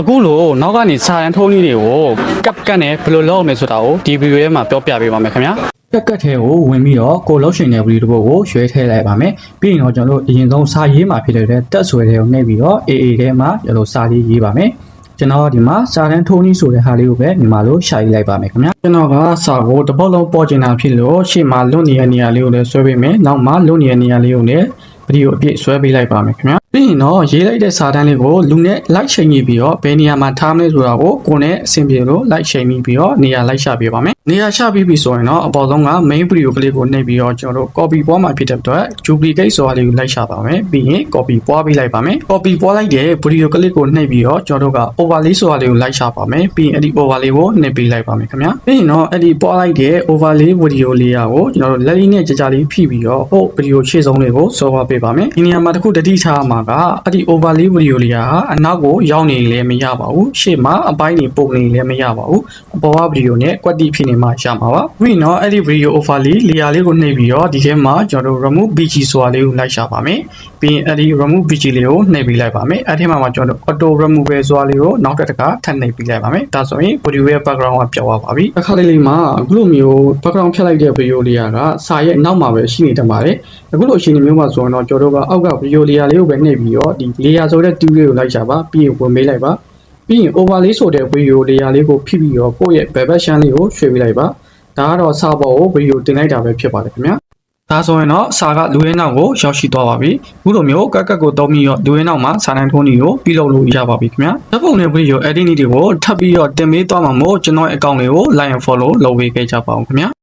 အခုလိုနောက်ကနေစာရန်ထုံးလေးတွေကိုကပ်ကတ်နဲ့ဘယ်လိုလုပ်မလဲဆိုတာကိုဒီဗီဒီယိုထဲမှာပြောပြပေးပါမယ်ခင်ဗျာကတ်ထဲကိုဝင်ပြီးတော့ကိုလှုပ်ရှင်တဲ့ဗီဒီယိုတစ်ပုဒ်ကိုရွှဲထည့်လိုက်ပါမယ်ပြီးရင်တော့ကျွန်တော်တို့အရင်ဆုံးစာရေးမှာဖြစ်တဲ့တက်ဆွဲတွေကိုနှိပ်ပြီးတော့ AA ထဲမှာကျွန်တော်စာလေးရေးပါမယ်ကျွန်တော်ဒီမှာစာတန်းထိုးနည်းဆိုတဲ့ဟာလေးကိုပဲမြန်မာလိုရှာရေးလိုက်ပါမယ်ခင်ဗျာကျွန်တော်ကစာကိုတစ်ပုဒ်လုံးပေါ်ကျင်တာဖြစ်လို့ရှေ့မှာလွတ်နေတဲ့နေရာလေးကိုလည်းဆွဲပေးမယ်နောက်မှာလွတ်နေတဲ့နေရာလေးကိုလည်းဗီဒီယိုအပြည့်ဆွဲပေးလိုက်ပါမယ်ခင်ဗျာပြီးရင်တော့ရေးလိုက်တဲ့စာတန်းလေးကိုလူနဲ့လိုက်ချိန်ပြီးတော့ဘယ်နေရာမှာထားမလဲဆိုတာကိုကိုယ်နဲ့အဆင်ပြေလို့လိုက်ချိန်ပြီးတော့နေရာလိုက်ရှာပေးပါမယ်နေရာရှာပြီးပြီဆိုရင်တော့အပေါ်ဆုံးက main video ကလေးကိုနှိပ်ပြီးတော့ကျွန်တော်တို့ copy ပွားမှာဖြစ်တဲ့အတွက် duplicate ဆိုတာလေးကိုလိုက်ရှာပါမယ်ပြီးရင် copy ပွားပေးလိုက်ပါမယ် copy ပွားလိုက်တဲ့ video ကလေးကိုနှိပ်ပြီးတော့ကျွန်တော်တို့က overlay ဆိုတာလေးကိုလိုက်ရှာပါမယ်ပြီးရင်အဲ့ဒီ overlay ကိုနှိပ်ပေးလိုက်ပါမယ်ခင်ဗျာပြီးရင်တော့အဲ့ဒီပွားလိုက်တဲ့ overlay video လေးကိုကျွန်တော်တို့လက်လေးနဲ့ကြာကြာလေးဖိပြီးတော့ဟို video ရှေ့ဆုံးလေးကိုစောပါပေးပါမယ်ဒီနေရာမှာတစ်ခုတတိထားမှာကအဲ့ဒီ overlay video လေးကအနောက်ကိုရောက်နေလည်းမရပါဘူးရှေ့မှာအပိုင်းတွေပုံနေလည်းမရပါဘူးအပေါ်က video နဲ့ကွက်တိဖြစ်နေမှရမှာပါပြီးတော့အဲ့ဒီ video overlay လေယာလေးကိုနှိပ်ပြီးတော့ဒီထဲမှာကျွန်တော်တို့ remove bg ဆိုတာလေးကိုလိုက်ရှာပါမယ်ပြီးရင်အဲ့ဒီ remove bg လေးကိုနှိပ်ပေးလိုက်ပါမယ်အဲ့ဒီမှာကျွန်တော်တို့ auto remove ဆိုတာလေးကိုနောက်တစ်ခါထပ်နှိပ်ပေးလိုက်ပါမယ်ဒါဆိုရင် video ရဲ့ background ကပြောင်းသွားပါပြီအခါလေးမှာအခုလိုမျိုး background ဖြတ်လိုက်တဲ့ video လေးကစာရဲ့နောက်မှာပဲရှိနေတတ်ပါတယ်အခုလိုအချိန်မျိုးမှာဆိုရင်တော့ကျွန်တော်တို့ကအောက်က video layer လေးကိုပဲနှိပ်ပြီးတော့ဒီ layer ဆိုတဲ့ tool လေးကိုလိုက်ရှာပါပြီးရင်ဝင်ပေးလိုက်ပါပြီးရင် overlay ဆိုတဲ့ video layer လေးကိုဖိပြီးတော့ကိုယ့်ရဲ့ version လေးကိုရွှေ့ပေးလိုက်ပါဒါကတော့စာပေါ်ကို video တင်လိုက်တာပဲဖြစ်ပါတယ်ခင်ဗျာဒါဆိုရင်တော့စာကလူရဲနောက်ကိုရောက်ရှိသွားပါပြီအခုလိုမျိုးကတ်ကိုသုံးပြီးတော့လူရဲနောက်မှာစာတန်းထိုးနည်းကိုပြုလုပ်လို့ရပါပြီခင်ဗျာဓာတ်ပုံနဲ့ video edit နည်းတွေကိုထပ်ပြီးတော့တင်ပေးသွားမှာမို့ကျွန်တော်ရဲ့ account လေးကို like and follow လုပ်ပေးခဲ့ကြပါဦးခင်ဗျာ